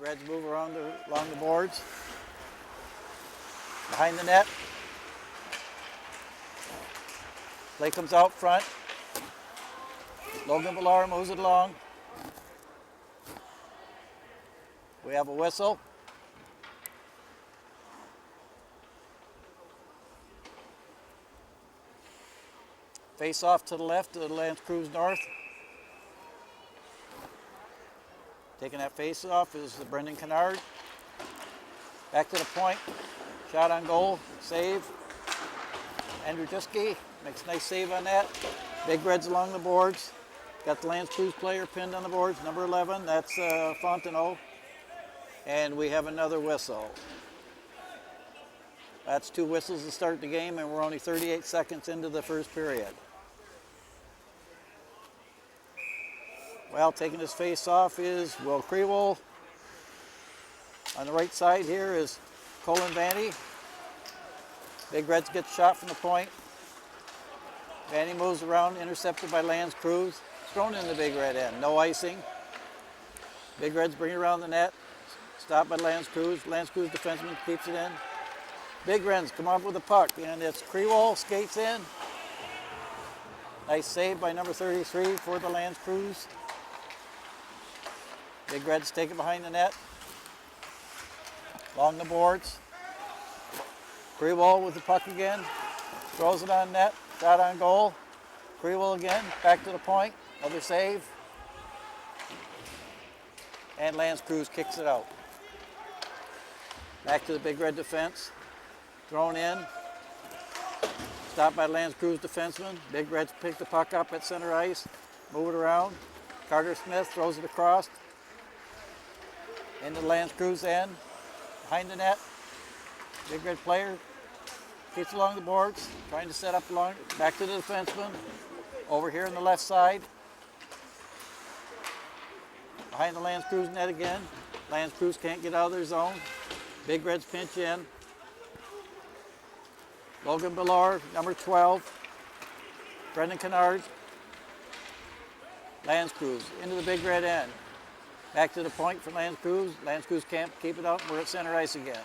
Reds move around along the boards. Behind the net. Play comes out front. Logan Villar moves it along. We have a whistle. Face off to the left to the Lance Creuse North. Taking that face off is Brendan Kennard. Back to the point. Shot on goal. Save. Andrew Juski makes a nice save on that. Big Reds along the boards. Got the Lance Creuse player pinned on the boards. Number 11. That's Fontenot. And we have another whistle. That's 2 whistles to start the game, and we're only 38 seconds into the first period. Well, taking his face off is Will Creule. On the right side here is Colin Vanny. Big Reds get shot from the point. Vanny moves around, intercepted by Lance Creuse. Thrown in the Big Red end, no icing. Big Reds bring it around the net. Stopped by Lance Creuse. Lance Creuse defenseman keeps it in. Big Reds come up with the puck, and it's Creule skates in. Nice save by number 33 for the Lance Creuse. Big Reds take it behind the net. Along the boards. Creule with the puck again. Throws it on net. Shot on goal. Creule again. Back to the point. Another save. And Lance Creuse kicks it out. Back to the Big Red defense. Thrown in. Stopped by Lance Creuse defenseman. Big Reds pick the puck up at center ice. Move it around. Carter Smith throws it across. Into the Lance Creuse end. Behind the net. Big Red player keeps along the boards. Trying to set up along. Back to the defenseman. Over here on the left side. Behind the Lance Creuse net again. Lance Creuse can't get out of their zone. Big Reds pinch in. Logan Villar, number 12. Brendan Kennard. Lance Creuse into the Big Red end. Back to the point for Lance Creuse. Lance Creuse can't keep it up. We're at center ice again.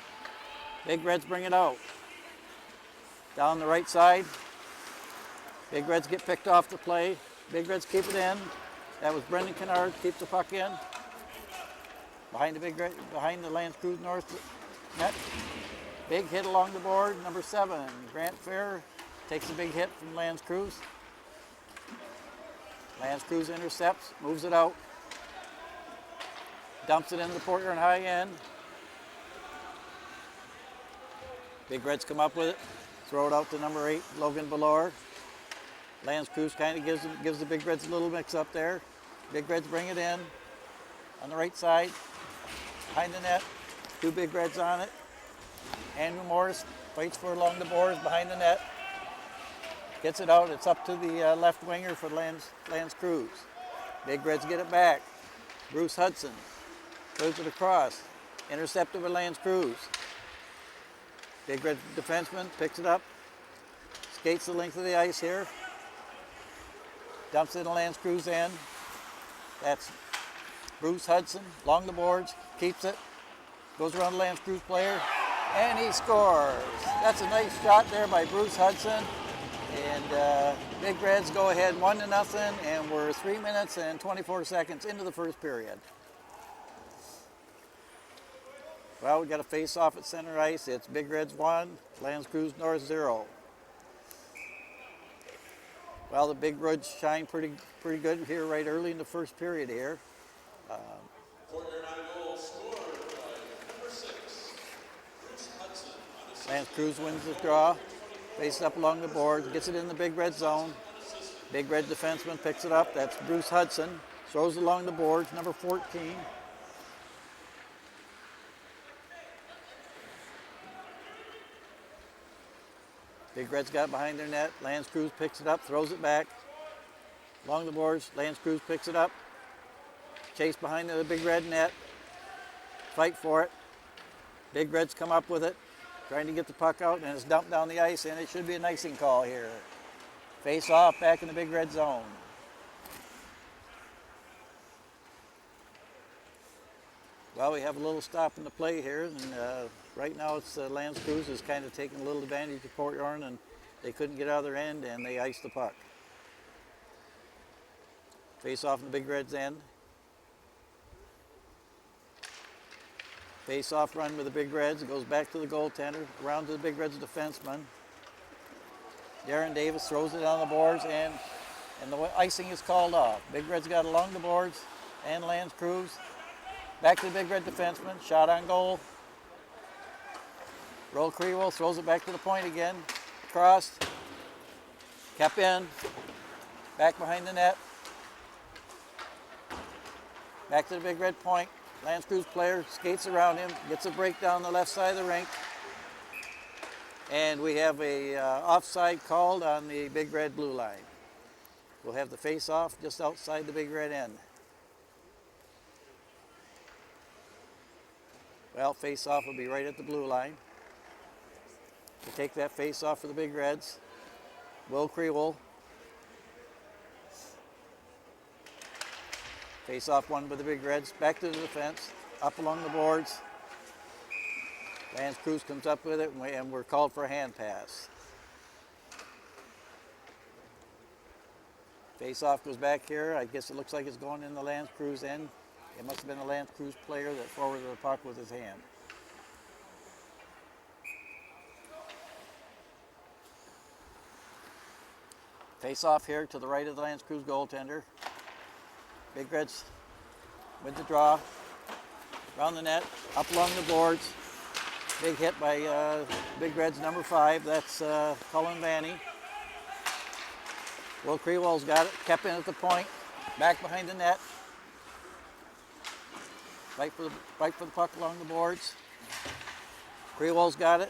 Big Reds bring it out. Down the right side. Big Reds get picked off the play. Big Reds keep it in. That was Brendan Kennard, keeps the puck in. Behind the Lance Creuse North net. Big hit along the board, number 7. Grant Fair takes a big hit from Lance Creuse. Lance Creuse intercepts, moves it out. Dumps it in the Porter and high end. Big Reds come up with it. Throw it out to number 8, Logan Villar. Lance Creuse kind of gives the Big Reds a little mix up there. Big Reds bring it in on the right side. Behind the net, 2 Big Reds on it. Andrew Morris fights for along the boards behind the net. Gets it out. It's up to the left winger for Lance Creuse. Big Reds get it back. Bruce Hudson throws it across. Intercepted by Lance Creuse. Big Red defenseman picks it up. Skates the length of the ice here. Dumps it in Lance Creuse end. That's Bruce Hudson along the boards. Keeps it. Goes around the Lance Creuse player. And he scores. That's a nice shot there by Bruce Hudson. And Big Reds go ahead 1-0, and we're 3 minutes and 24 seconds into the first period. Well, we got a face-off at center ice. It's Big Reds 1, Lance Creuse North 0. Well, the Big Reds shine pretty good here right early in the first period here. Lance Creuse wins the draw, faces up along the board, gets it in the Big Red zone. Big Red defenseman picks it up. That's Bruce Hudson. Throws it along the boards, number 14. Big Red's got it behind their net. Lance Creuse picks it up, throws it back. Along the boards, Lance Creuse picks it up. Chase behind the Big Red net. Fight for it. Big Reds come up with it. Trying to get the puck out, and it's dumped down the ice, and it should be an icing call here. Face off back in the Big Red zone. Well, we have a little stop in the play here, and right now it's Lance Creuse is kind of taking a little advantage of Port Huron, and they couldn't get out of their end, and they iced the puck. Face off in the Big Red's end. Face off run with the Big Reds. It goes back to the goaltender, around to the Big Reds defenseman. Darren Davis throws it on the boards, and the icing is called off. Big Reds got along the boards, and Lance Creuse. Back to the Big Red defenseman, shot on goal. Roll Creuse throws it back to the point again. Crossed, kept in, back behind the net. Back to the Big Red point. Lance Creuse player skates around him, gets a break down the left side of the rink. And we have a offside called on the Big Red blue line. We'll have the face off just outside the Big Red end. Well, face off will be right at the blue line. We'll take that face off for the Big Reds. Will Creole. Face off one with the Big Reds. Back to the defense. Up along the boards. Lance Creuse comes up with it, and we're called for a hand pass. Face off goes back here. I guess it looks like it's going in the Lance Creuse end. It must have been a Lance Creuse player that forwarded the puck with his hand. Face off here to the right of the Lance Creuse goaltender. Big Reds with the draw. Around the net, up along the boards. Big hit by Big Reds number 5. That's Cullen Vanny. Will Creewell's got it, kept in at the point. Back behind the net. Fight for the puck along the boards. Creewell's got it.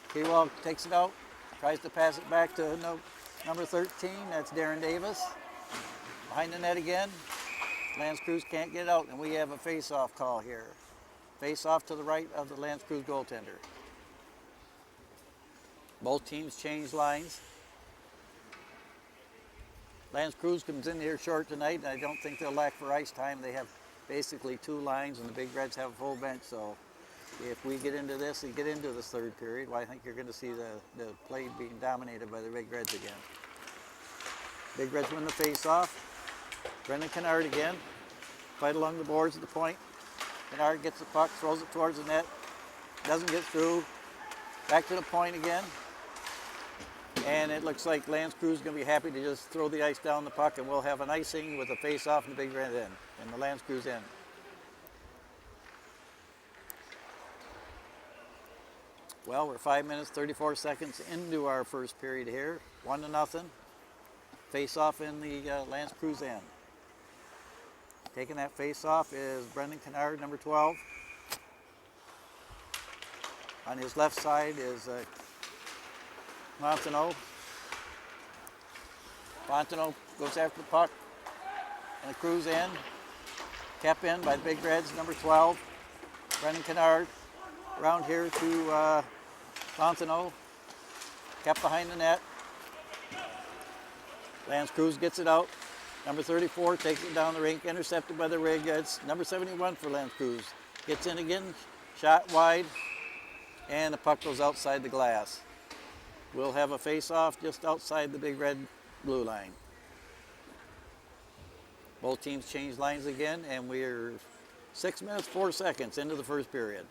Creewell takes it out. Tries to pass it back to number 13. That's Darren Davis. Behind the net again. Lance Creuse can't get out, and we have a face-off call here. Face-off to the right of the Lance Creuse goaltender. Both teams change lines. Lance Creuse comes in here short tonight, and I don't think they'll lack for ice time. They have basically 2 lines, and the Big Reds have a full bench, so if we get into this and get into this third period, well, I think you're going to see the play being dominated by the Big Reds again. Big Reds win the face-off. Brendan Kennard again. Fight along the boards at the point. Kennard gets the puck, throws it towards the net. Doesn't get through. Back to the point again. And it looks like Lance Creuse is going to be happy to just throw the ice down the puck, and we'll have an icing with a face-off in the Big Red end, in the Lance Creuse end. Well, we're 5 minutes, 34 seconds into our first period here. 1-0. Face-off in the Lance Creuse end. Taking that face-off is Brendan Kennard, number 12. On his left side is Fontenot. Fontenot goes after the puck in the Creuse end. Kept in by the Big Reds, number 12. Brendan Kennard around here to Fontenot. Kept behind the net. Lance Creuse gets it out. Number 34 takes it down the rink, intercepted by the Rig. It's number 71 for Lance Creuse. Gets in again, shot wide, and the puck goes outside the glass. We'll have a face-off just outside the Big Red blue line. Both teams change lines again, and we're 6 minutes, 4 seconds into the first period.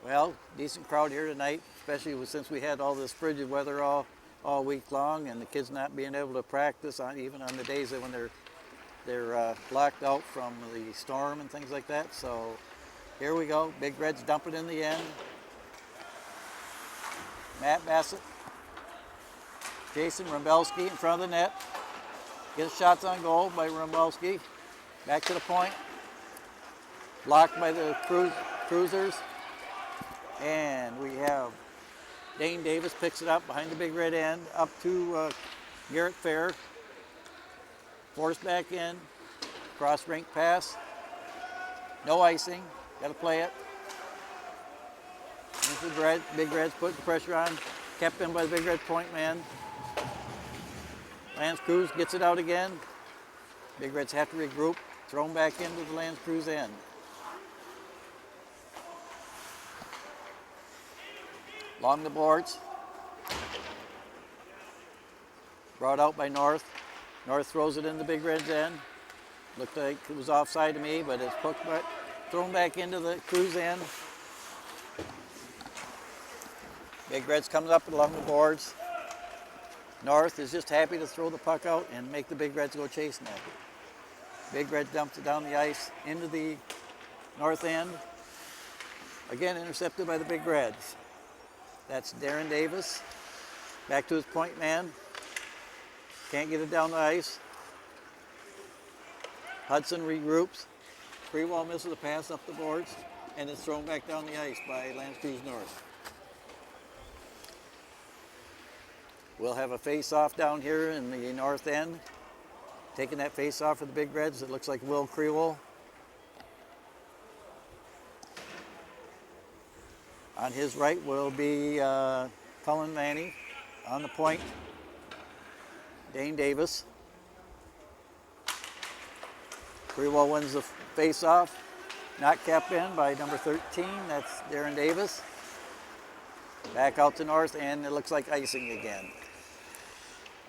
Well, decent crowd here tonight, especially since we had all this frigid weather all week long, and the kids not being able to practice even on the days when they're blocked out from the storm and things like that. So here we go. Big Reds dump it in the end. Matt Bassett, Jason Rumbelski in front of the net. Gets shots on goal by Rumbelski. Back to the point. Blocked by the Cruisers. And we have Dane Davis picks it up behind the Big Red end, up to Garrett Fair. Forced back in, cross rink pass. No icing, got to play it. The Big Reds put the pressure on, kept in by the Big Red point man. Lance Creuse gets it out again, Big Reds have to regroup, throw them back into the Lands Creuse end. Along the boards. Brought out by North. North throws it in the Big Red's end. Looked like it was offside to me, but it's thrown back into the Creuse end. Big Reds comes up along the boards. North is just happy to throw the puck out and make the Big Reds go chasing at it. Big Red dumps it down the ice into the North end. Again intercepted by the Big Reds. That's Darren Davis. Back to his point man. Can't get it down the ice. Hudson regroups. Creuse misses the pass up the boards, and it's thrown back down the ice by Lands Creuse North. We'll have a face-off down here in the north end. Taking that face-off for the Big Reds, it looks like Will Creuse. On his right will be Cullen Vanny. On the point, Dane Davis. Creuse wins the face-off. Not kept in by number 13, that's Darren Davis. Back out to North, and it looks like icing again.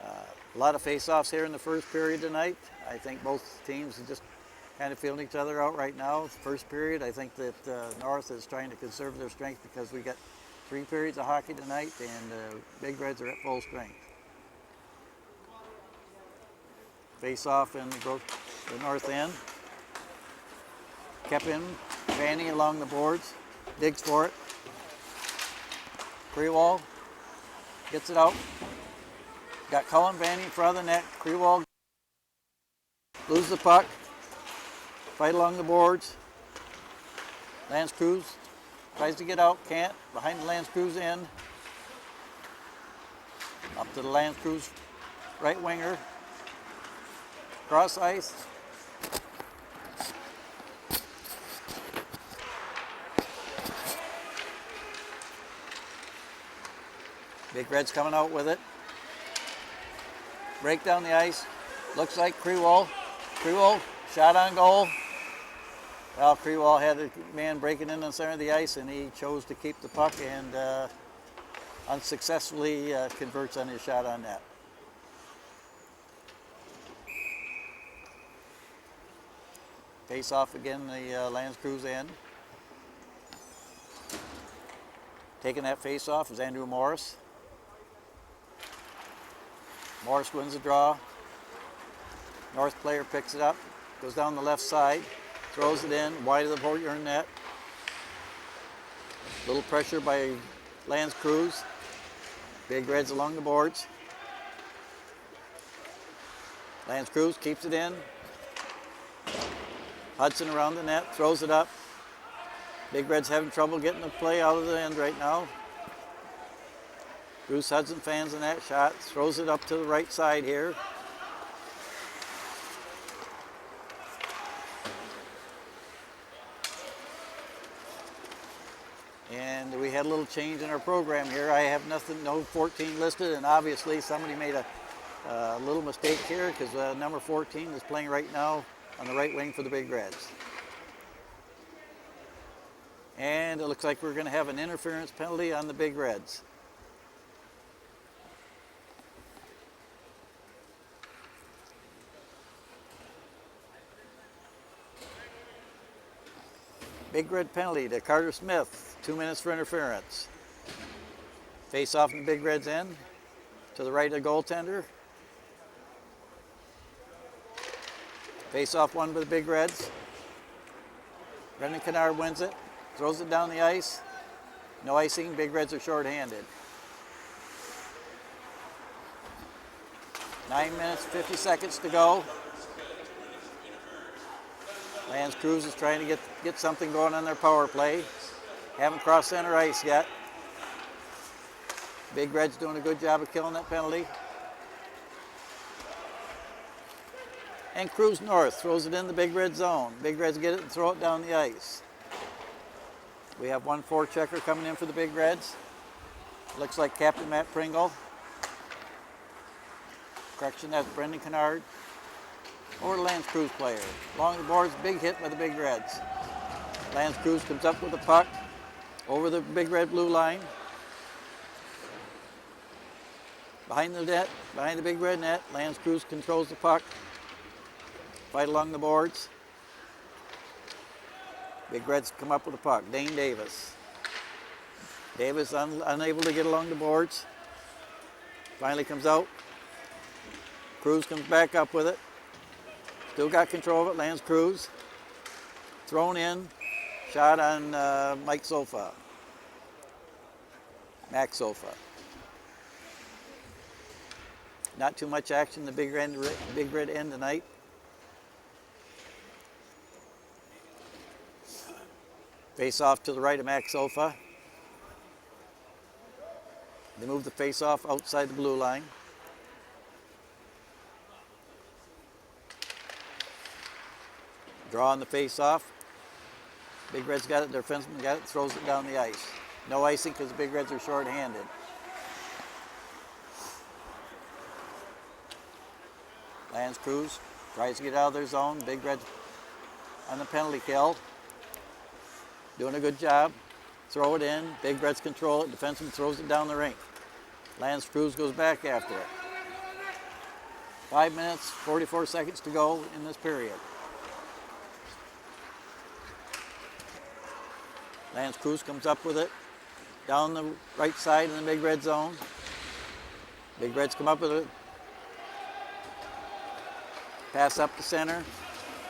A lot of face-offs here in the first period tonight. I think both teams are just kind of feeling each other out right now. First period, I think that North is trying to conserve their strength because we got 3 periods of hockey tonight, and Big Reds are at full strength. Face-off in the north end. Kept in, Vanny along the boards, digs for it. Creuse gets it out. Got Cullen Vanny in front of the net. Creuse loses the puck. Fight along the boards. Lands Creuse tries to get out, can't. Behind the Lands Creuse end. Up to the Lands Creuse right winger. Cross ice. Big Red's coming out with it. Break down the ice. Looks like Creuse. Creuse, shot on goal. Well, Creuse had a man breaking in the center of the ice, and he chose to keep the puck and unsuccessfully converts on his shot on net. Face off again, the Lands Creuse end. Taking that face off is Andrew Morris. Morris wins the draw. North player picks it up, goes down the left side, throws it in, wide of the Port-Huron net. Little pressure by Lands Creuse. Big Reds along the boards. Lands Creuse keeps it in. Hudson around the net, throws it up. Big Reds having trouble getting the play out of the end right now. Bruce Hudson fans in that shot, throws it up to the right side here. And we had a little change in our program here. I have no 14 listed, and obviously somebody made a little mistake here because number 14 is playing right now on the right wing for the Big Reds. And it looks like we're going to have an interference penalty on the Big Reds. Big Red penalty to Carter Smith, 2 minutes for interference. Face off in the Big Red's end, to the right of the goaltender. Face off one by the Big Reds. Brendan Kennard wins it, throws it down the ice. No icing, Big Reds are shorthanded. 9 minutes, 50 seconds to go. Lands Creuse is trying to get something going on their power play. Haven't crossed center ice yet. Big Red's doing a good job of killing that penalty. And Creuse North throws it in the Big Red zone. Big Reds get it and throw it down the ice. We have one forechecker coming in for the Big Reds. Looks like Captain Matt Pringle. Correction, that's Brendan Kennard. Over to Lance Creuse player. Along the boards, big hit by the Big Reds. Lance Creuse comes up with the puck over the big red blue line. Behind the net, behind the big red net, Lance Creuse controls the puck. Fight along the boards. Big Reds come up with the puck. Dane Davis. Davis unable to get along the boards. Finally comes out. Creuse comes back up with it. Still got control of it, Lance Creuse. Thrown in. Shot on Mike Sofa. Max Sofa. Not too much action in the big red end tonight. Face off to the right of Max Sofa. They move the face off outside the blue line. Draw on the face off. Big Reds got it, their defenseman got it, throws it down the ice. No icing because the Big Reds are short-handed. Lance Creuse tries to get out of their zone. Big Reds on the penalty kill. Doing a good job. Throw it in. Big Reds control it. Defenseman throws it down the rink. Lance Creuse goes back after it. 5 minutes, 44 seconds to go in this period. Lance Creuse comes up with it. Down the right side in the Big Red zone. Big Reds come up with it. Pass up the center.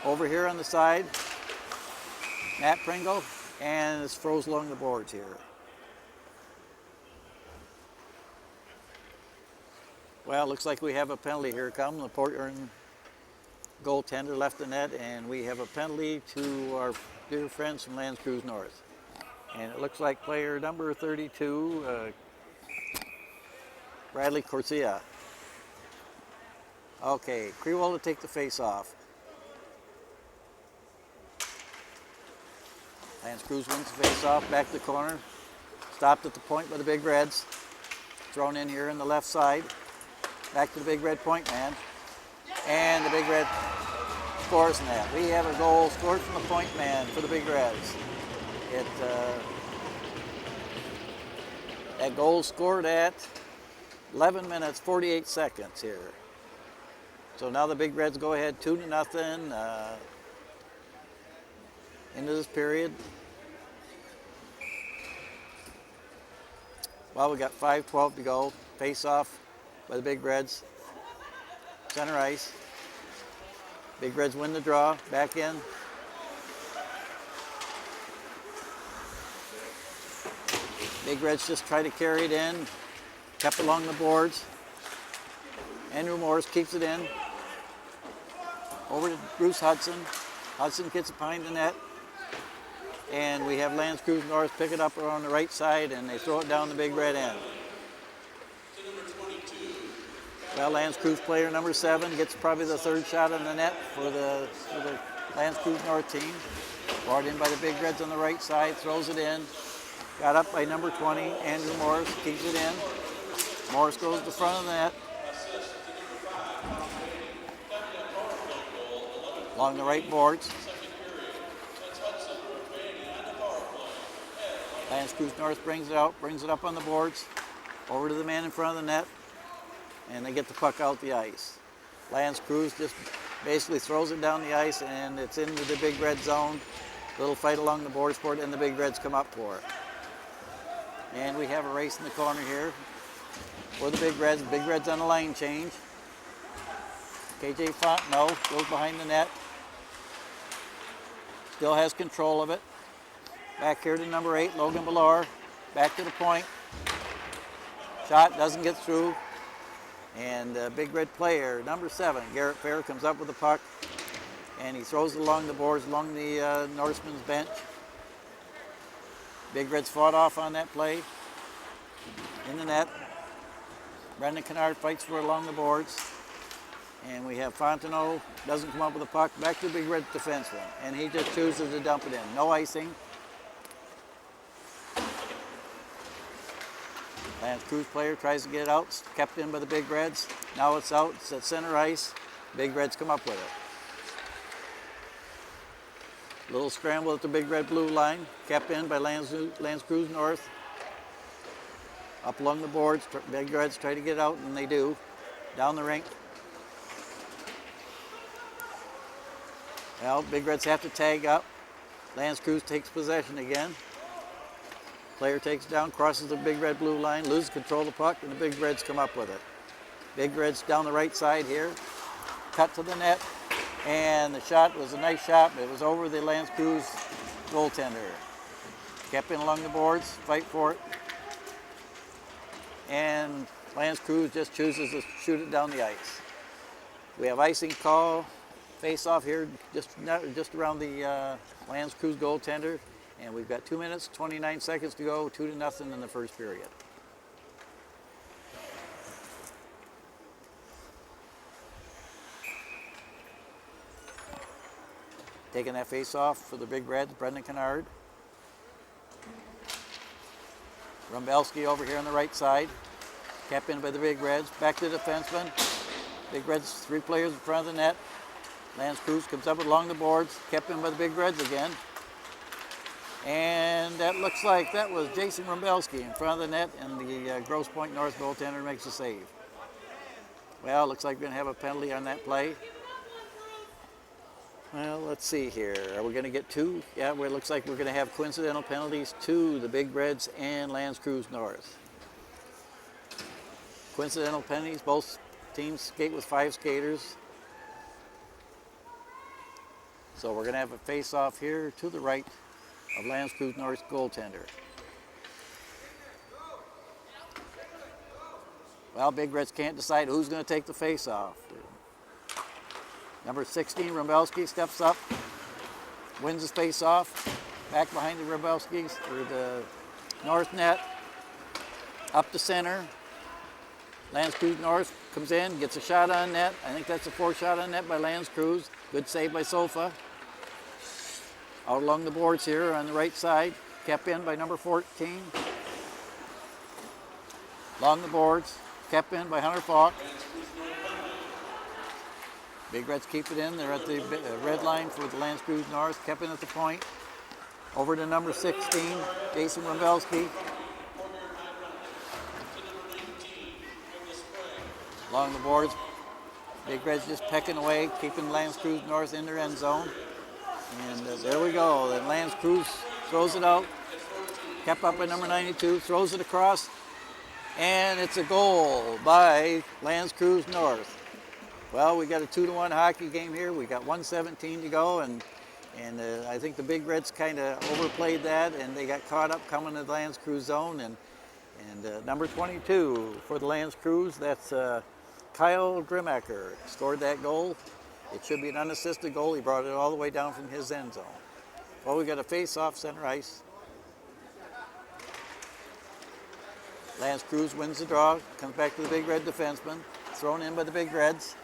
Over here on the side. Matt Pringle. And it's froze along the boards here. Well, looks like we have a penalty here come. The Portland goaltender left the net, and we have a penalty to our dear friends from Lance Creuse North. And it looks like player number 32, Bradley Corsia. Okay, Creole to take the face off. Lance Creuse wins the face off, back to the corner. Stopped at the point by the Big Reds. Thrown in here on the left side. Back to the Big Red point man. And the Big Red scores in that. We have a goal scored from the point man for the Big Reds. That goal scored at 11 minutes, 48 seconds here. So now the Big Reds go ahead 2-0 into this period. Well, we got 5:12 to go. Face off by the Big Reds. Center ice. Big Reds win the draw. Back in. Big Reds just try to carry it in. Kept along the boards. Andrew Morris keeps it in. Over to Bruce Hudson. Hudson gets it behind the net. And we have Lance Creuse North pick it up on the right side, and they throw it down the Big Red end. Well, Lance Creuse player number 7 gets probably the third shot on the net for the Lance Creuse North team. Brought in by the Big Reds on the right side, throws it in. Got up by number 20, Andrew Morris, keeps it in. Morris goes to the front of the net. Along the right boards. Lance Creuse North brings it out, brings it up on the boards, over to the man in front of the net, and they get the puck out the ice. Lance Creuse just basically throws it down the ice, and it's into the Big Red zone. Little fight along the boards for it, and the Big Reds come up for it. And we have a race in the corner here for the Big Reds. Big Reds on a line change. KJ Fontenot goes behind the net. Still has control of it. Back here to number 8, Logan Ballard. Back to the point. Shot doesn't get through. And Big Red player, number 7, Garrett Fair, comes up with the puck. And he throws it along the boards, along the Norseman's bench. Big Reds fought off on that play. In the net. Brendan Kennard fights for it along the boards. And we have Fontenot, doesn't come up with the puck. Back to the Big Red defenseman. And he just chooses to dump it in. No icing. Lance Creuse player tries to get it out, kept in by the Big Reds. Now it's out, it's at center ice. Big Reds come up with it. Little scramble at the big red blue line, kept in by Lands Creuse North. Up along the boards, big reds try to get out, and they do. Down the rink. Well, big reds have to tag up. Lands Creuse takes possession again. Player takes down, crosses the big red blue line, loses control of the puck, and the big reds come up with it. Big reds down the right side here. Cut to the net, and the shot was a nice shot, but it was over the Lands Creuse goaltender. Kept in along the boards, fight for it. And Lands Creuse just chooses to shoot it down the ice. We have icing call, face off here just around the Lands Creuse goaltender. And we've got 2 minutes, 29 seconds to go, 2-0 in the first period. Taking that face off for the big reds, Brendan Kennard. Rumbelski over here on the right side. Kept in by the big reds, back to the defenseman. Big reds, 3 players in front of the net. Lands Creuse comes up along the boards, kept in by the big reds again. And that looks like that was Jason Rumbelski in front of the net, and the Grosse Pointe North goaltender makes a save. Well, looks like we're going to have a penalty on that play. Well, let's see here. Are we going to get 2? Yeah, well, it looks like we're going to have coincidental penalties to the Big Reds and Lands Creuse North. Coincidental penalties, both teams skate with 5 skaters. So we're going to have a face-off here to the right of Lands Creuse North's goaltender. Well, Big Reds can't decide who's going to take the face-off. Number 16, Rumbelski, steps up, wins his face-off, back behind the Rumbelskis, or the North net, up the center. Lands Creuse North comes in, gets a shot on net. I think that's a 4 shot on net by Lands Creuse. Good save by Sofa. Out along the boards here on the right side, kept in by number 14. Along the boards, kept in by Hunter Falk. Big Reds keep it in. They're at the red line for the Lands Creuse North, kept in at the point. Over to number 16, Jason Rumbelski. Along the boards, Big Reds just pecking away, keeping Lands Creuse North in their end zone. And there we go. Then Lands Creuse throws it out. Kept up by number 92, throws it across. And it's a goal by Lands Creuse North. Well, we got a 2-1 hockey game here. We got 1:17 to go, and I think the Big Reds kind of overplayed that, and they got caught up coming to the Lands Creuse zone. And number 22 for the Lands Creuse, that's Kyle Grimacker, scored that goal. It should be an unassisted goal. He brought it all the way down from his end zone. Well, we got a face-off center ice. Lands Creuse wins the draw, comes back to the Big Red defenseman, thrown in by the Big Reds.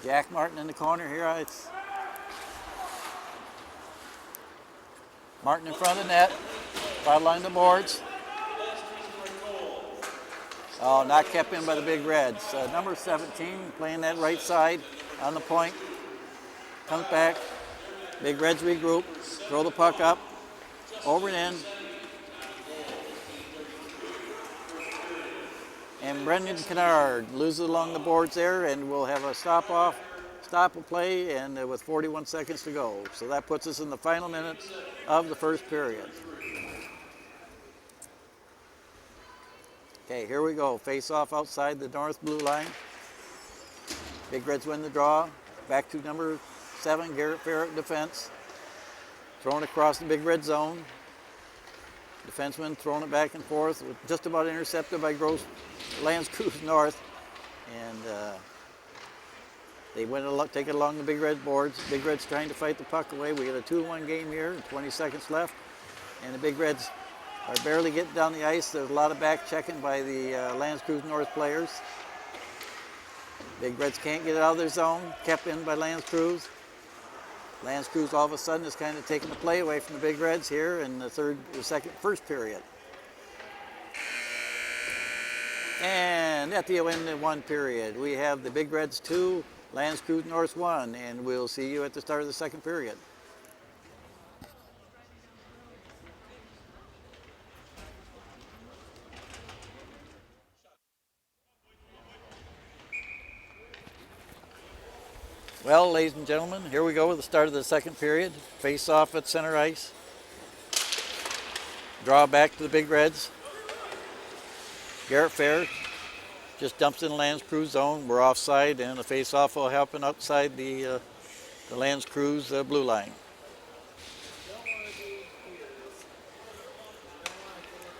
Jack Martin in the corner here. It's Martin in front of the net, foul the boards. Oh, not kept in by the Big Reds. Number 17 playing that right side on the point. Comes back. Big Reds regroup. Throw the puck up. Over and in. And Brendan Kennard loses along the boards there, and we'll have a stop of play, and with 41 seconds to go. So that puts us in the final minutes of the first period. Okay, here we go. Face off outside the north blue line. Big Reds win the draw. Back to number 7, Garrett Farrett, defense. Thrown across the Big Red zone. Defenseman throwing it back and forth, just about intercepted by Lands Creuse North. And they take it along the Big Red boards. Big Reds trying to fight the puck away. We got a 2-1 game here, 20 seconds left. And the Big Reds are barely getting down the ice. There's a lot of back checking by the Lands Creuse North players. Big Reds can't get it out of their zone. Kept in by Lands Creuse. Lands Creuse all of a sudden is kind of taking the play away from the Big Reds here in the first period. And at the end of one period, we have the Big Reds 2 Lands Creuse North 1, and we'll see you at the start of the second period. Well, ladies and gentlemen, here we go with the start of the second period. Face off at center ice. Draw back to the Big Reds. Garrett Fair just dumps in the Lands Creuse zone. We're offside, and the face off will happen outside the Lands Creuse blue line.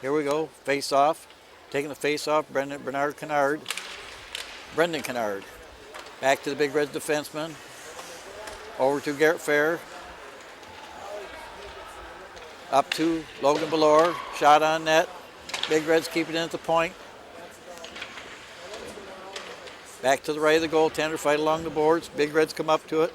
Here we go, face off. Taking the face off, Brendan Kennard. Back to the Big Reds defenseman. Over to Garrett Fair. Up to Logan Ballore. Shot on net. Big Reds keep it in at the point. Back to the right of the goaltender. Fight along the boards. Big Reds come up to it.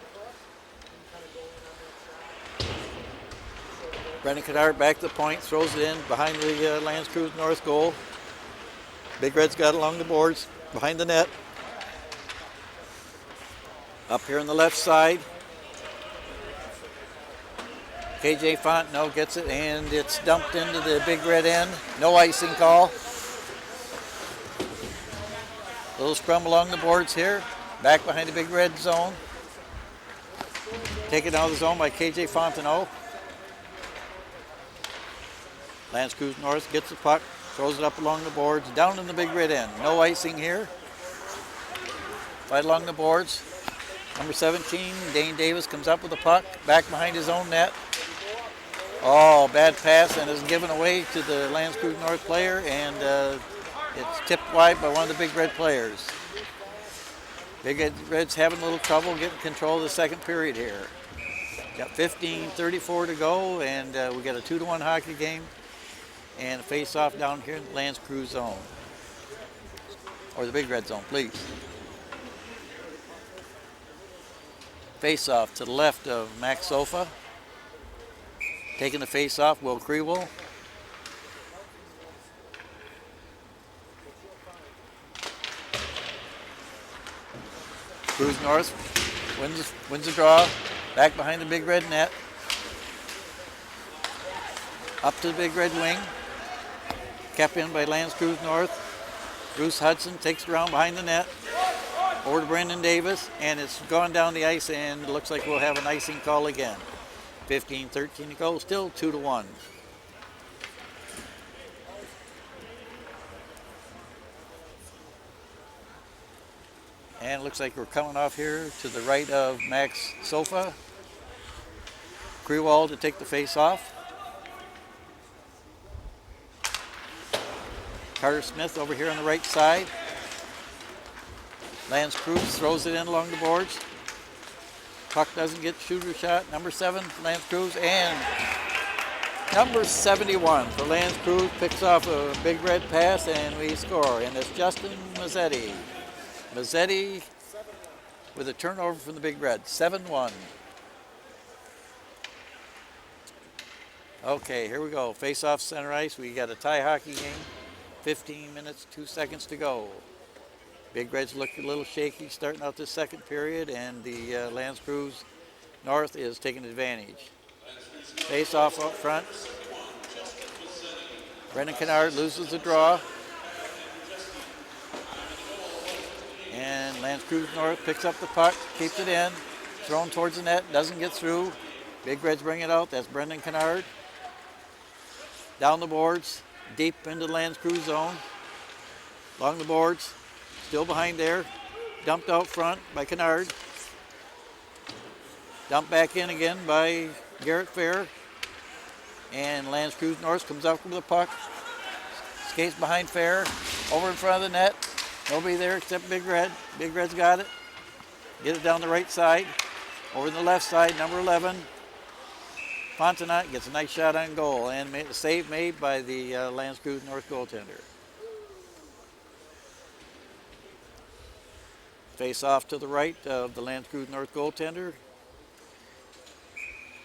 Brendan Kennard back to the point. Throws it in behind the Lands Creuse North goal. Big Reds got along the boards. Behind the net. Up here on the left side. KJ Fontenot gets it, and it's dumped into the Big Red end. No icing call. Little scrum along the boards here. Back behind the Big Red zone. Taken out of the zone by KJ Fontenot. Lands Creuse North gets the puck, throws it up along the boards, down in the Big Red end. No icing here. Fight along the boards. Number 17, Dane Davis comes up with the puck, back behind his own net. Oh, bad pass, and is given away to the Lands Creuse North player, and it's tipped wide by one of the Big Red players. Big Red's having a little trouble getting control of the second period here. Got 15:34 to go, and we got a 2-1 hockey game, and a face-off down here in the Lands Creuse zone, or the Big Red zone, please. Face-off to the left of Max Sofa. Taking the face-off, Will Creule. Creuse North wins the draw. Back behind the Big Red net. Up to the Big Red wing. Kept in by Lands Creuse North. Bruce Hudson takes it around behind the net. Over to Brendan Davis, and it's gone down the ice, and looks like we'll have an icing call again. 15:13 to go, still 2-1. And it looks like we're coming off here to the right of Max Sofa. Creule to take the face off. Carter Smith over here on the right side. Lands Creuse throws it in along the boards. Puck doesn't get shooter shot. Number 7, Lands Creuse, and number 71 for Lands Creuse picks off a Big Red pass, and we score. And it's Justin Mazzetti. Mazzetti with a turnover from the Big Red. 7-1. Okay, here we go. Face off center ice. We got a tie hockey game. 15 minutes, 2 seconds to go. Big Reds look a little shaky starting out this second period, and the Lands Creuse North is taking advantage. Face off up front. Brendan Kennard loses the draw. And Lands Creuse North picks up the puck, keeps it in, thrown towards the net, doesn't get through. Big Reds bring it out. That's Brendan Kennard. Down the boards, deep into the Lands Creuse zone. Along the boards. Still behind there, dumped out front by Kennard. Dumped back in again by Garrett Fair. And Lands Creuse North comes up with the puck. Skates behind Fair, over in front of the net. Nobody there except Big Red. Big Red's got it. Get it down the right side. Over in the left side, number 11. Fontenot gets a nice shot on goal, and a save made by the Lands Creuse North goaltender. Face off to the right of the Lands Creuse North goaltender.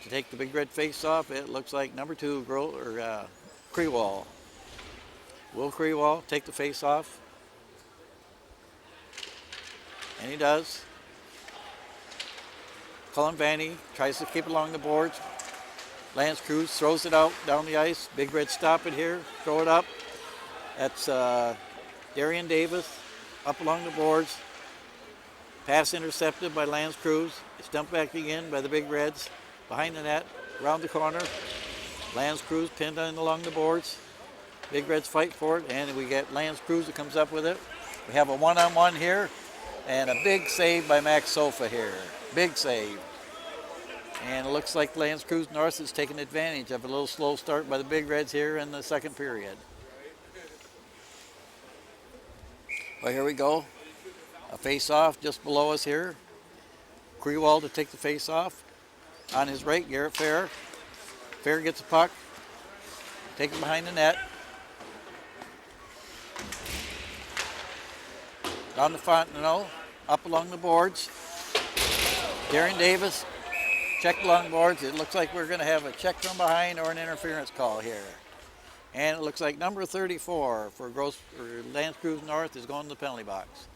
To take the Big Red face off, it looks like number 2, Creule. Will Creule take the face off? And he does. Cullen Vanny tries to keep it along the boards. Lance Creuse throws it out down the ice. Big Red stop it here, throw it up. That's Darian Davis up along the boards. Pass intercepted by Lance Creuse. It's dumped back again by the Big Reds. Behind the net, around the corner. Lance Creuse pinned in along the boards. Big Reds fight for it, and we get Lance Creuse that comes up with it. We have a one-on-one here, and a big save by Max Sofa here. Big save. And it looks like Lance Creuse North is taking advantage of a little slow start by the Big Reds here in the second period. Well, here we go. A face-off just below us here. Creuse to take the face-off. On his right, Garrett Fair. Fair gets the puck. Take it behind the net. Down the Fontenot, up along the boards. Darian Davis, check along the boards. It looks like we're going to have a check from behind or an interference call here. And it looks like number 34 for Lance Creuse North is going to the penalty box.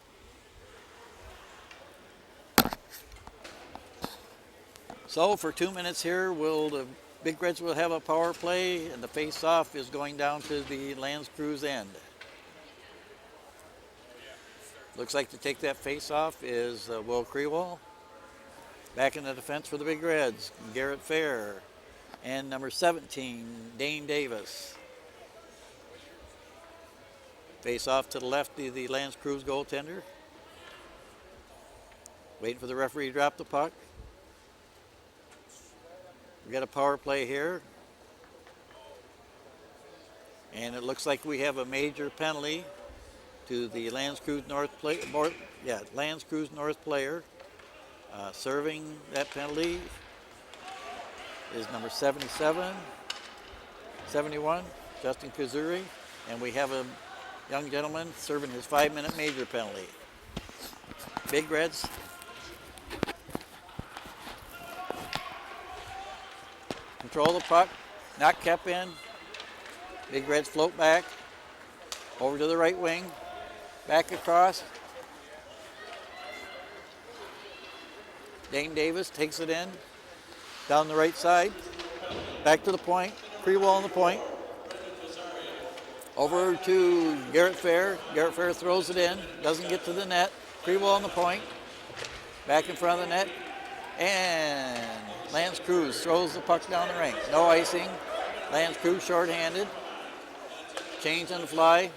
So for 2 minutes here, the Big Reds will have a power play, and the face-off is going down to the Lance Creuse end. Looks like to take that face-off is Will Creuse. Back in the defense for the Big Reds, Garrett Fair, and number 17, Dane Davis. Face-off to the left of the Lance Creuse goaltender. Waiting for the referee to drop the puck. We got a power play here. And it looks like we have a major penalty to the Lance Creuse North Lance Creuse North player. Serving that penalty is number 77, 71, Justin Kazuri. And we have a young gentleman serving his 5-minute major penalty. Big Reds. Control the puck, not kept in. Big Reds float back, over to the right wing, back across. Dane Davis takes it in, down the right side, back to the point, Creuse on the point. Over to Garrett Fair. Garrett Fair throws it in, doesn't get to the net. Creuse on the point, back in front of the net, and Lance Creuse throws the puck down the rink. No icing. Lance Creuse shorthanded. Change on the fly.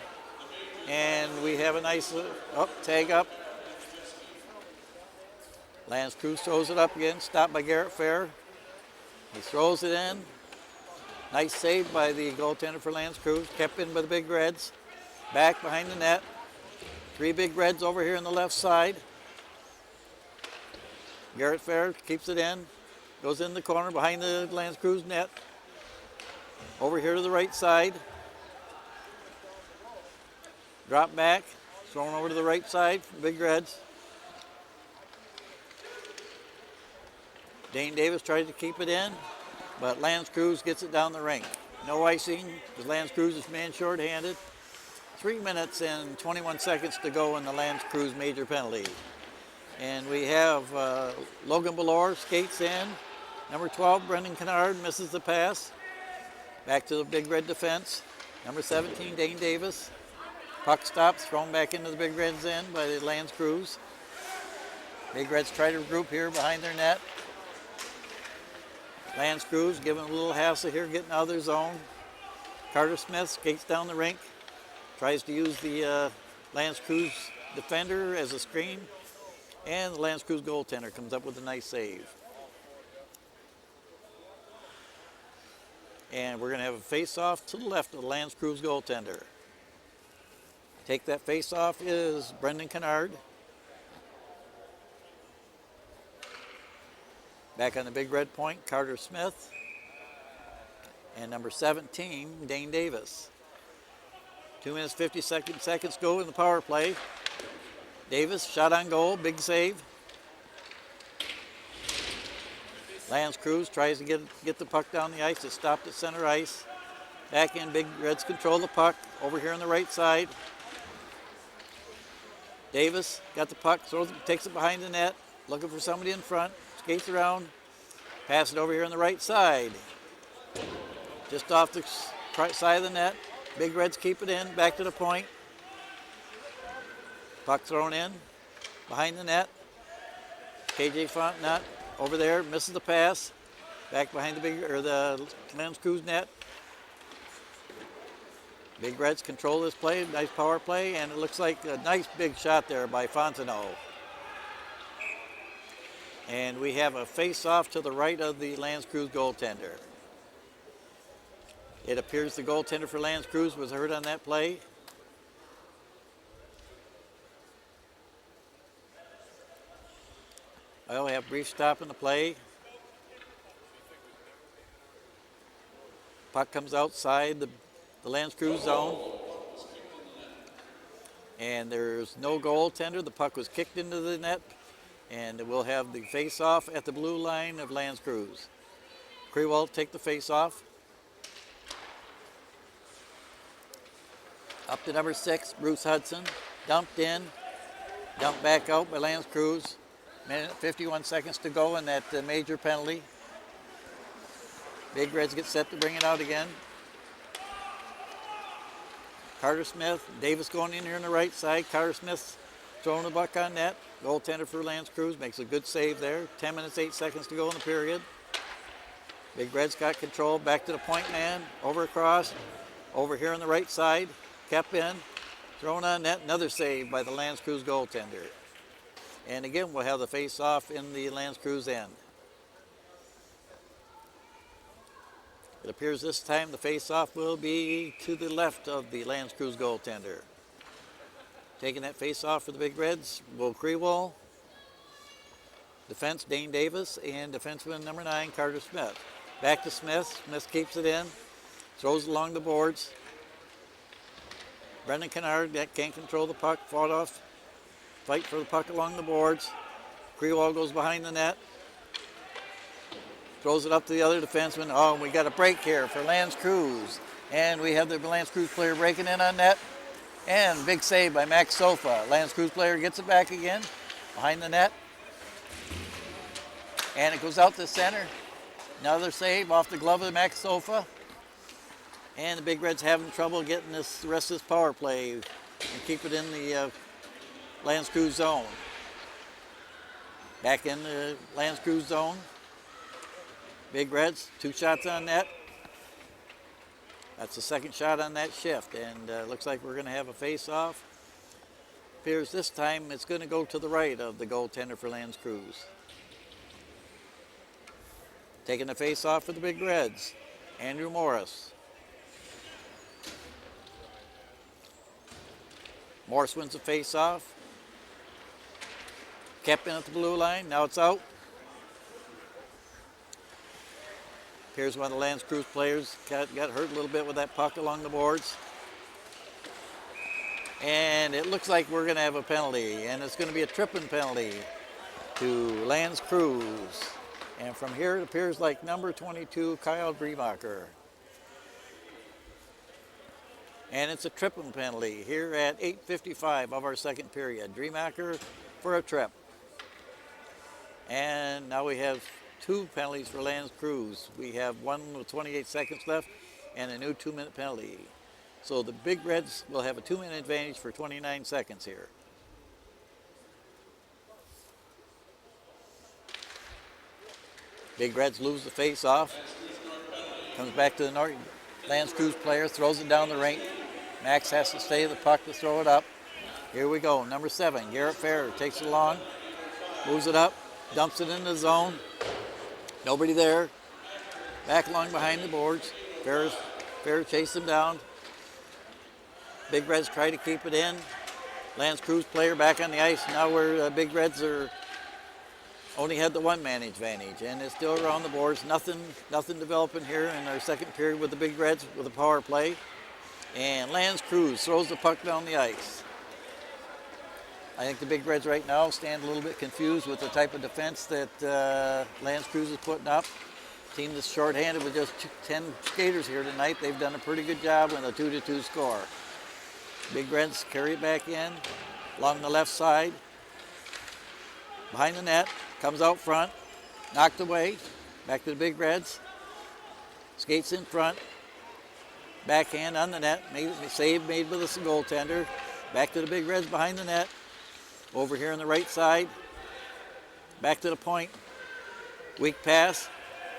And we have a nice tag up. Lance Creuse throws it up again. Stopped by Garrett Fair. He throws it in. Nice save by the goaltender for Lance Creuse. Kept in by the Big Reds. Back behind the net. 3 Big Reds over here on the left side. Garrett Fair keeps it in. Goes in the corner behind the Lance Creuse net. Over here to the right side. Drop back. Thrown over to the right side for Big Reds. Dane Davis tries to keep it in, but Lance Creuse gets it down the rink. No icing because Lance Creuse is man shorthanded. 3 minutes and 21 seconds to go in the Lance Creuse major penalty. And we have Logan Ballore skates in. Number 12, Brendan Kennard, misses the pass. Back to the Big Red defense. Number 17, Dane Davis. Puck stops, thrown back into the Big Reds end by the Lance Creuse. Big Reds try to regroup here behind their net. Lance Creuse giving a little hassle here, getting out of their zone. Carter Smith skates down the rink. Tries to use the Lance Creuse defender as a screen. And the Lance Creuse goaltender comes up with a nice save. And we're going to have a face-off to the left of the Lance Creuse goaltender. Take that face-off is Brendan Kennard. Back on the Big Red point, Carter Smith. And number 17, Dane Davis. 2 minutes, 50 seconds go in the power play. Davis, shot on goal, big save. Lance Creuse tries to get the puck down the ice. It's stopped at center ice. Back in, Big Reds control the puck. Over here on the right side. Davis got the puck, takes it behind the net, looking for somebody in front. skates around, pass it over here on the right side. Just off the side of the net. Big Reds keep it in, back to the point. Puck thrown in, behind the net. KJ Fontenot over there, misses the pass. Back behind the Lands Creuse net. Big Reds control this play, nice power play, and it looks like a nice big shot there by Fontenot. And we have a face-off to the right of the Lands Creuse goaltender. It appears the goaltender for Lands Creuse was hurt on that play. Well, we have a brief stop in the play. Puck comes outside the Lands Creuse zone. And there's no goaltender. The puck was kicked into the net. And we'll have the face-off at the blue line of Lands Creuse. Creuse will take the face-off. Up to number 6, Bruce Hudson. Dumped in. Dumped back out by Lands Creuse. Minute 51 seconds to go in that major penalty. Big Reds get set to bring it out again. Carter Smith, Davis going in here on the right side. Carter Smith throwing the puck on net. Goaltender for Lands Creuse makes a good save there. 10 minutes, 8 seconds to go in the period. Big Reds got control. Back to the point man. Over across. Over here on the right side. Kept in. Thrown on net. Another save by the Lands Creuse goaltender. And again, we'll have the face-off in the Lands Creuse end. It appears this time the face-off will be to the left of the Lands Creuse goaltender. Taking that face-off for the Big Reds, Will Creewell. Defense, Dane Davis, and defenseman number 9, Carter Smith. Back to Smith. Smith keeps it in. Throws it along the boards. Brendan Kennard can't control the puck. Fought off. Fight for the puck along the boards. Creewell goes behind the net. Throws it up to the other defenseman. Oh, and we got a break here for Lands Creuse. And we have the Lands Creuse player breaking in on net. And big save by Max Sofa. Lands Creuse player gets it back again. Behind the net. And it goes out to center. Another save off the glove of Max Sofa. And the Big Reds having trouble getting the rest of this power play and keep it in the Lands Creuse zone. Back in the Lands Creuse zone. Big Reds, 2 shots on net. That's the second shot on that shift, and looks like we're going to have a face-off. Appears this time it's going to go to the right of the goaltender for Lands Creuse. Taking the face-off for the Big Reds, Andrew Morris. Morris wins the face-off. Kept in at the blue line, now it's out. Here's one of the Lands Creuse players got hurt a little bit with that puck along the boards. And it looks like we're going to have a penalty, and it's going to be a tripping penalty to Lands Creuse. And from here it appears like number 22, Kyle Driemacher. And it's a tripping penalty here at 8:55 of our second period. Driemacher for a trip. And now we have 2 penalties for Lands Creuse. We have one with 28 seconds left and a new 2-minute penalty. So the Big Reds will have a 2-minute advantage for 29 seconds here. Big Reds lose the face-off. Comes back to the Lands Creuse player, throws it down the rink. Max has to stay the puck to throw it up. Here we go, number 7, Garrett Farrer takes it along, moves it up, dumps it in the zone. Nobody there. Back along behind the boards. Farrer chased him down. Big Reds try to keep it in. Lands Creuse player back on the ice. Now where Big Reds are only had the one-man advantage, and it's still around the boards. Nothing developing here in our second period with the Big Reds with a power play. And Lands Creuse throws the puck down the ice. I think the Big Reds right now stand a little bit confused with the type of defense that Lands Creuse is putting up. Team that's shorthanded with just 10 skaters here tonight. They've done a pretty good job with a 2-2 score. Big Reds carry it back in along the left side. Behind the net, comes out front. Knocked away. Back to the Big Reds. Skates in front. Backhand on the net. Save made with the goaltender. Back to the Big Reds behind the net. Over here on the right side. Back to the point. Weak pass.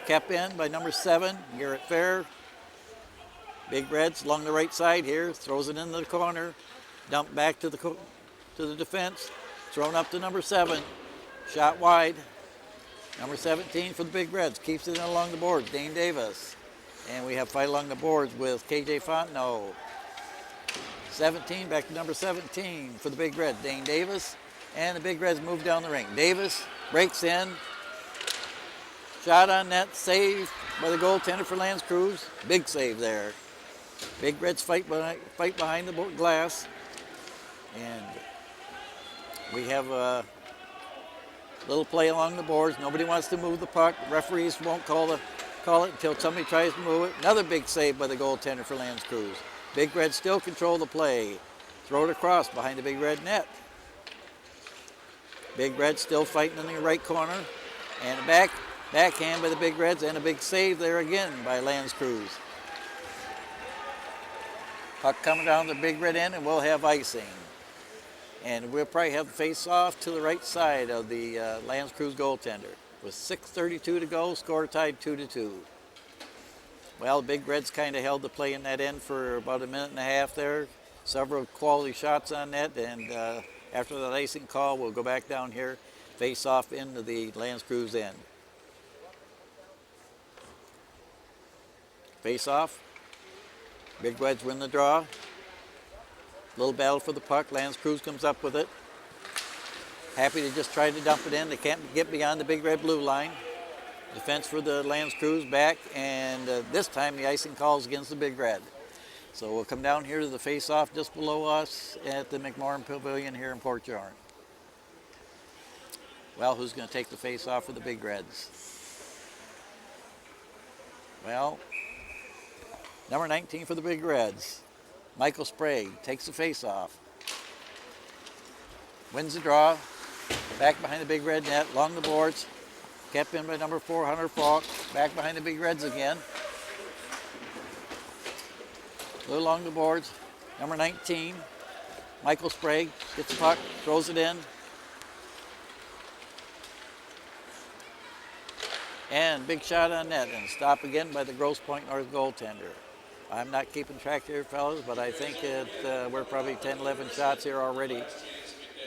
Kept in by number 7, Garrett Fair. Big Reds along the right side here. Throws it into the corner. Dump back to the defense. Thrown up to number 7. Shot wide. Number 17 for the Big Reds. Keeps it in along the boards. Dane Davis. And we have fight along the boards with KJ Fontenot. 17 back to number 17 for the Big Reds. Dane Davis. And the Big Reds move down the ring. Davis breaks in. Shot on net. Save by the goaltender for Lance Creuse. Big save there. Big Reds fight behind the glass. And we have a little play along the boards. Nobody wants to move the puck. Referees won't call it until somebody tries to move it. Another big save by the goaltender for Lance Creuse. Big Reds still control the play. Throw it across behind the Big Red net. Big Reds still fighting in the right corner. And a backhand by the Big Reds, and a big save there again by Lance Creuse. Puck coming down the Big Red end, and we'll have icing. And we'll probably have face off to the right side of the Lance Creuse goaltender. With 6:32 to go, score tied 2-2. Well, the Big Reds kind of held the play in that end for about a minute and a half there. Several quality shots on net, and after that icing call, we'll go back down here, face off into the Lance Creuse end. Face off. Big Reds win the draw. Little battle for the puck. Lance Creuse comes up with it. Happy to just try to dump it in. They can't get beyond the Big Red blue line. Defense for the Lance Creuse back, and this time the icing calls against the Big Red. So we'll come down here to the face-off just below us at the McMorran Pavilion here in Port Huron. Well, who's going to take the face-off for the Big Reds? Well, number 19 for the Big Reds, Michael Sprague, takes the face-off. Wins the draw. Back behind the Big Red net, along the boards. Kept in by number 4, Hunter Falk. Back behind the Big Reds again. A little along the boards. Number 19, Michael Sprague, gets the puck, throws it in. And big shot on net, and stop again by the Grosse Pointe North goaltender. I'm not keeping track here, fellas, but I think we're probably 10, 11 shots here already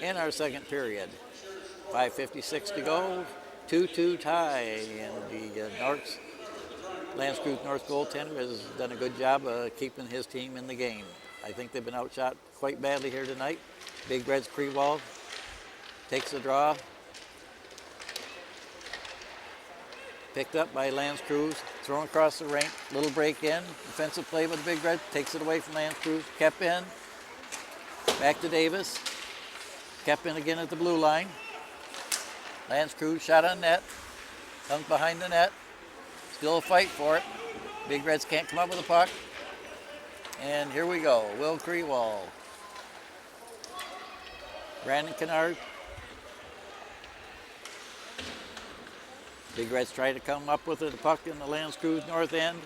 in our second period. 5:56 to go, 2-2 tie, and the Lance Creuse North goaltender has done a good job of keeping his team in the game. I think they've been outshot quite badly here tonight. Big Reds Creuse takes the draw. Picked up by Lance Creuse, thrown across the rink, little break in, defensive play by the Big Red, takes it away from Lance Creuse, kept in, back to Davis, kept in again at the blue line. Lance Creuse shot on net, comes behind the net, still a fight for it. Big Reds can't come up with the puck. And here we go, Will Creuse. Brandon Kennard. Big Reds try to come up with the puck in the Lance Creuse north end.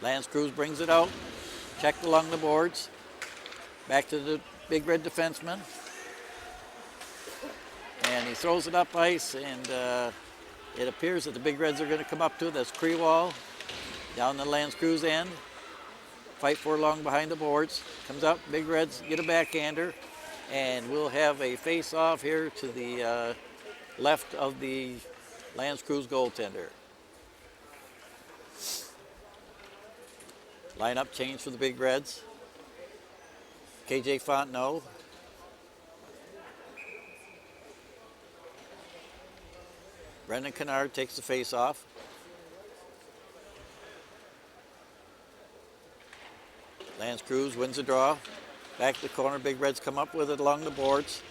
Lance Creuse brings it out, checked along the boards. Back to the Big Red defenseman. And he throws it up ice, and it appears that the Big Reds are going to come up to it. That's Creuse down the Lance Creuse end. Fight for long behind the boards. Comes up, Big Reds get a backhander, and we'll have a face-off here to the left of the Lance Creuse goaltender. Lineup change for the Big Reds. KJ Fontenot. Brendan Kennard takes the face-off. Lance Creuse wins the draw. Back to the corner, Big Reds come up with it along the boards.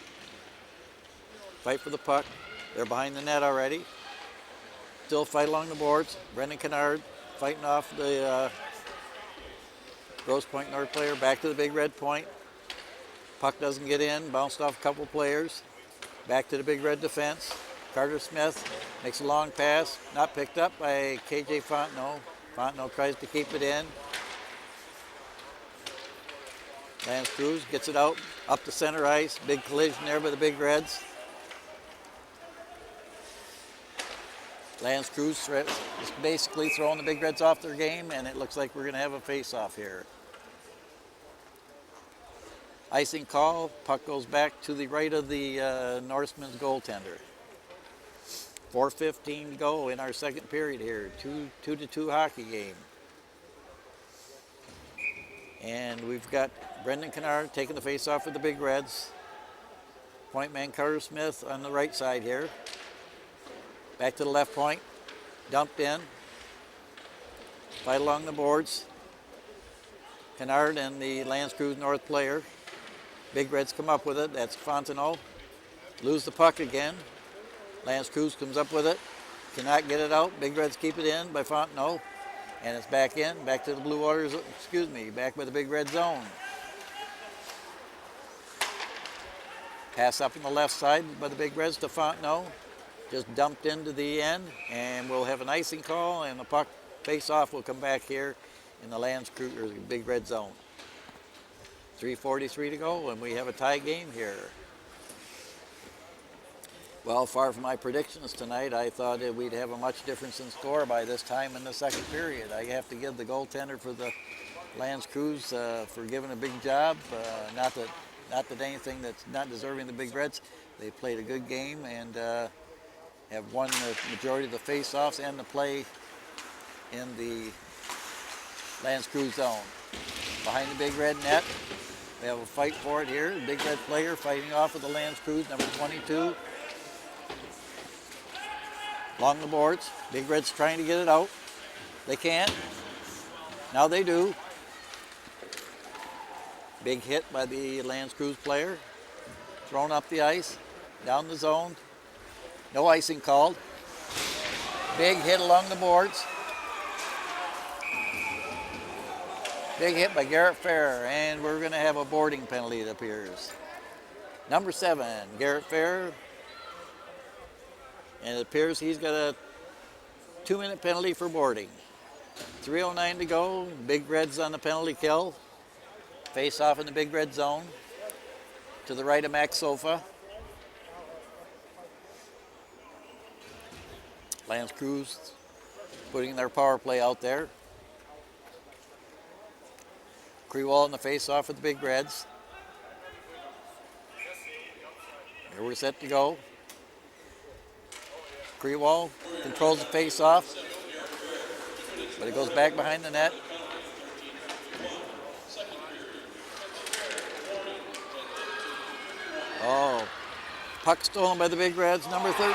Fight for the puck. They're behind the net already. Still fight along the boards. Brendan Kennard fighting off the Grosse Pointe North player. Back to the Big Red point. Puck doesn't get in. Bounced off a couple players. Back to the Big Red defense. Carter Smith Makes a long pass, not picked up by KJ Fontenot. Fontenot tries to keep it in. Lance Creuse gets it out, up the center ice. Big collision there by the Big Reds. Lance Creuse is basically throwing the Big Reds off their game, and it looks like we're going to have a face-off here. Icing call, puck goes back to the right of the Norseman's goaltender. 4:15 to go in our second period here. 2-2 hockey game. And we've got Brendan Kennard taking the face-off for the Big Reds. Point man Carter Smith on the right side here. Back to the left point. Dumped in. Fight along the boards. Kennard and the Lance Creuse North player. Big Reds come up with it. That's Fontenot. Lose the puck again. Lance Creuse comes up with it. Cannot get it out. Big Reds keep it in by Fontenot. And it's back in. Back to the Blue Waters. Back by the Big Red zone. Pass up on the left side by the Big Reds to Fontenot. Just dumped into the end. And we'll have an icing call. And the puck face-off will come back here in the Lance Creuse or the Big Red zone. 3:43 to go, and we have a tie game here. Well, far from my predictions tonight, I thought that we'd have a much difference in score by this time in the second period. I have to give the goaltender for the Lance Creuse for giving a big job. Not that anything that's not deserving the Big Reds. They played a good game and have won the majority of the face-offs and the play in the Lance Creuse zone. Behind the Big Red net, we have a fight for it here. Big Red player fighting off with the Lance Creuse, number 22. Along the boards, Big Red's trying to get it out. They can't. Now they do. Big hit by the Lance Creuse player. Thrown up the ice, down the zone. No icing called. Big hit along the boards. Big hit by Garrett Fair, and we're going to have a boarding penalty, it appears. Number 7, Garrett Fair. And it appears he's got a 2-minute penalty for boarding. 3:09 to go. Big Reds on the penalty kill. Face off in the Big Red zone. To the right of Max Sofa. Lance Creuse putting their power play out there. Creuse in the face-off with the Big Reds. Here we're set to go. Creuse controls the face-off, but it goes back behind the net. Oh, puck stolen by the Big Reds, number 13,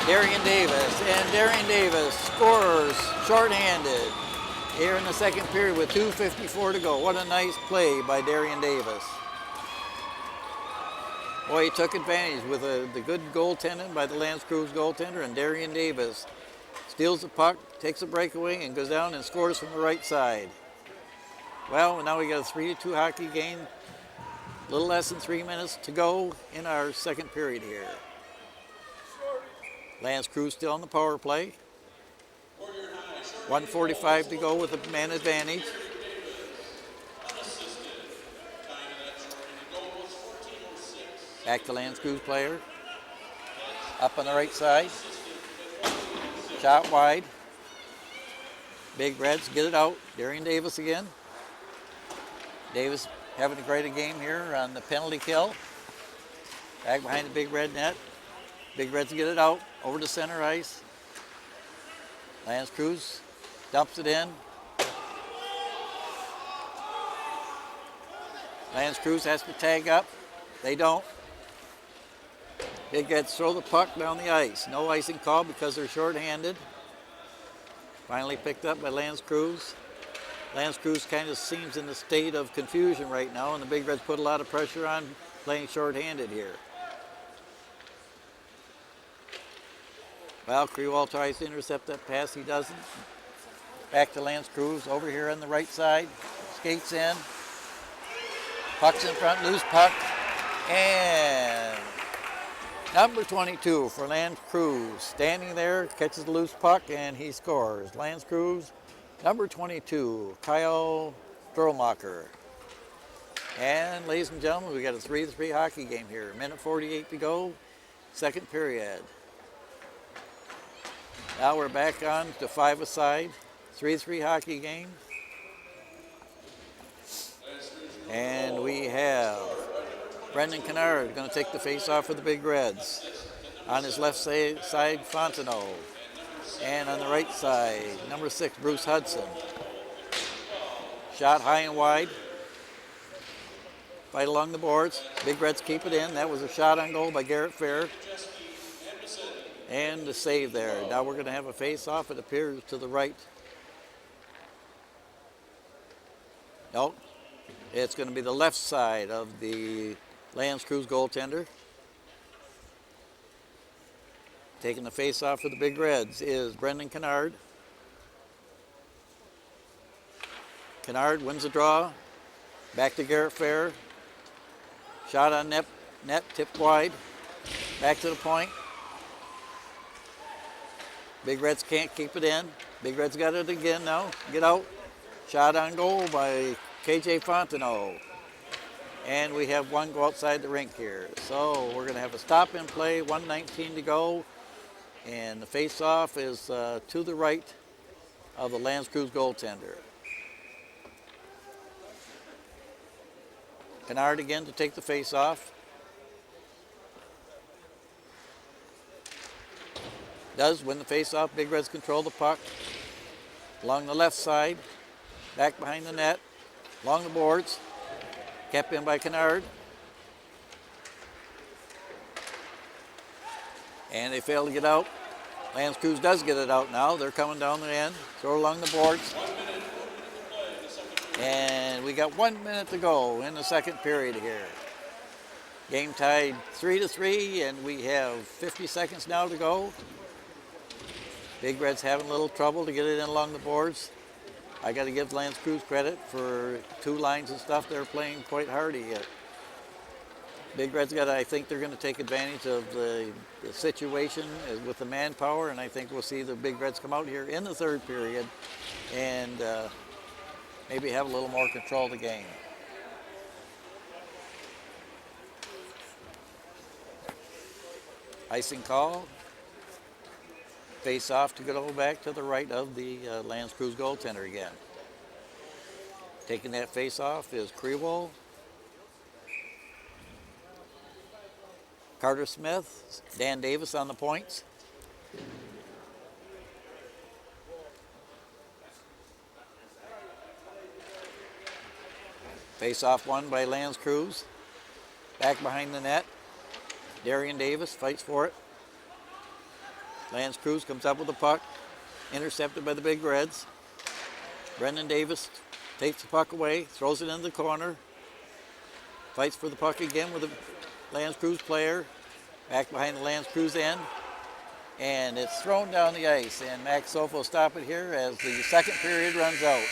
Darian Davis. And Darian Davis scores shorthanded here in the second period with 2:54 to go. What a nice play by Darian Davis. Boy, he took advantage with the good goaltending by the Lance Creuse goaltender, and Darian Davis steals the puck, takes a breakaway, and goes down and scores from the right side. Well, now we got a 3-2 hockey game. A little less than 3 minutes to go in our second period here. Lance Creuse still on the power play. 1:45 to go with a man advantage. Back to Lance Creuse player. Up on the right side. Shot wide. Big Reds get it out. Darian Davis again. Davis having a great game here on the penalty kill. Back behind the Big Red net. Big Reds get it out over to center ice. Lance Creuse dumps it in. Lance Creuse has to tag up. They don't. Big Reds throw the puck down the ice. No icing call because they're shorthanded. Finally picked up by Lance Creuse. Lance Creuse kind of seems in a state of confusion right now, and the Big Reds put a lot of pressure on playing shorthanded here. Well, Creuse tries to intercept that pass. He doesn't. Back to Lance Creuse over here on the right side. Skates in. Puck's in front, loose puck. And Number 22 for Lance Creuse. Standing there, catches the loose puck, and he scores. Lance Creuse, number 22, Kyle Strohmacher. And ladies and gentlemen, we got a 3-3 hockey game here. Minute 48 to go, second period. Now we're back on to 5-a-side, 3-3 hockey game. And we have Brendan Kennard going to take the face-off for the Big Reds. On his left side, Fontenot. And on the right side, number 6, Bruce Hudson. Shot high and wide. Fight along the boards. Big Reds keep it in. That was a shot on goal by Garrett Fair. And the save there. Now we're going to have a face-off. It appears to the right. Nope. It's going to be the left side of the Lance Creuse goaltender. Taking the face-off for the Big Reds is Brendan Kennard. Kennard wins the draw. Back to Garrett Fair. Shot on net, tipped wide. Back to the point. Big Reds can't keep it in. Big Reds got it again now. Get out. Shot on goal by KJ Fontenot. And we have one go outside the rink here. So we're going to have a stop and play, 1:19 to go. And the face-off is to the right of the Lance Creuse goaltender. Kennard again to take the face-off. Does win the face-off. Big Reds control the puck. Along the left side. Back behind the net. Along the boards. Kept in by Kennard. And they fail to get out. Lance Creuse does get it out now. They're coming down the end. Throw along the boards. And we got 1 minute to go in the second period here. Game tied 3-3, and we have 50 seconds now to go. Big Red's having a little trouble to get it in along the boards. I got to give Lance Creuse credit for 2 lines and stuff. They're playing quite hardy yet. Big Red's I think they're going to take advantage of the situation with the manpower, and I think we'll see the Big Reds come out here in the third period and maybe have a little more control of the game. Icing call. Face off to go back to the right of the Lance Creuse goaltender again. Taking that face off is Creuse. Carter Smith, Dan Davis on the points. Face off won by Lance Creuse. Back behind the net. Darian Davis fights for it. Lance Creuse comes up with the puck. Intercepted by the Big Reds. Brendan Davis takes the puck away, throws it into the corner. Fights for the puck again with the Lance Creuse player. Back behind the Lance Creuse end. And it's thrown down the ice. And Max Sof will stop it here as the second period runs out.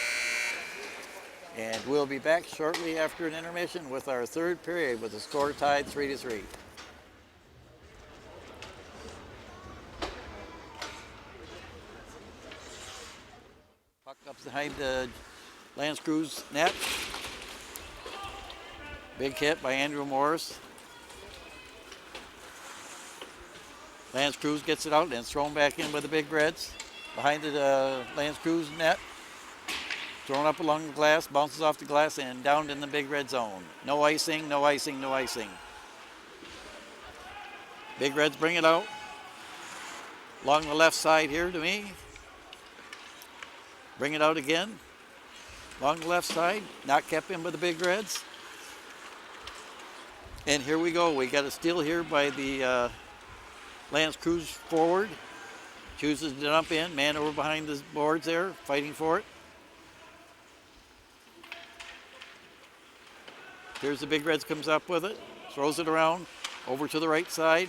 And we'll be back shortly after an intermission with our third period with the score tied 3-3. Puck up behind the Lance Creuse net. Big hit by Andrew Morris. Lance Creuse gets it out and it's thrown back in by the Big Reds. Behind the Lance Creuse net. Thrown up along the glass, bounces off the glass, and down in the Big Red zone. No icing, no icing, no icing. Big Reds bring it out. Along the left side here to me. Bring it out again. Along the left side, not kept in by the Big Reds. And here we go. We got a steal here by the Lance Creuse forward. Chooses to dump in. Man over behind the boards there, fighting for it. Here's the Big Reds comes up with it. Throws it around. Over to the right side.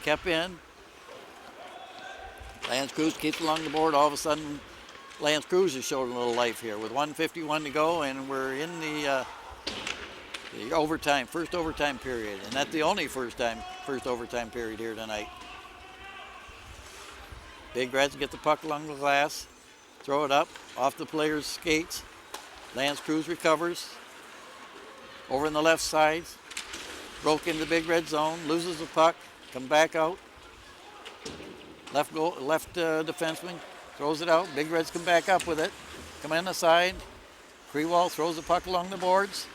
Kept in. Lance Creuse keeps along the board. All of a sudden, Lance Creuse is showing a little life here with 1:51 to go, and we're in the The overtime, first overtime period, and that's the only first overtime period here tonight. Big Reds get the puck along the glass, throw it up, off the player's skates. Creuse recovers. Over in the left side, broke into the Big Red zone, loses the puck, come back out. Left defenseman throws it out. Big Reds come back up with it. Come in the side. Creuse throws the puck along the boards.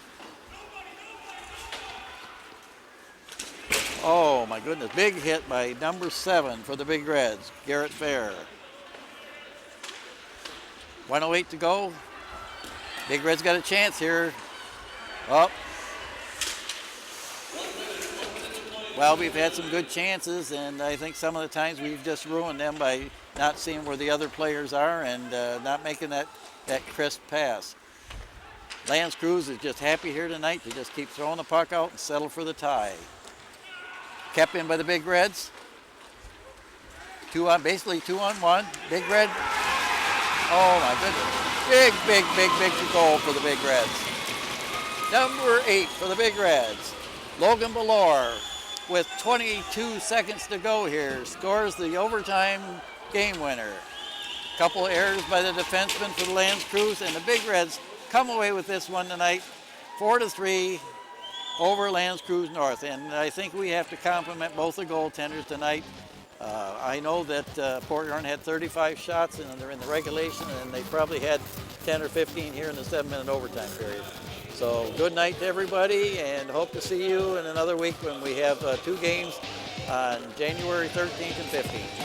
Oh my goodness, big hit by number 7 for the Big Reds, Garrett Fair. 1:08 to go. Big Reds got a chance here. Oh. Well, we've had some good chances, and I think some of the times we've just ruined them by not seeing where the other players are and not making that crisp pass. Creuse is just happy here tonight to just keep throwing the puck out and settle for the tie. Kept in by the Big Reds. Basically 2-on-1. Big Red. Oh my goodness. Big goal for the Big Reds. Number 8 for the Big Reds. Logan Ballore, with 22 seconds to go here, scores the overtime game winner. Couple errors by the defenseman for the Creuse, and the Big Reds come away with this one tonight, 4-3 over Creuse North. And I think we have to compliment both the goaltenders tonight. I know that Port Huron had 35 shots and they're in the regulation, and they probably had 10 or 15 here in the 7-minute overtime period. So good night to everybody, and hope to see you in another week when we have 2 games on January 13th and 15th.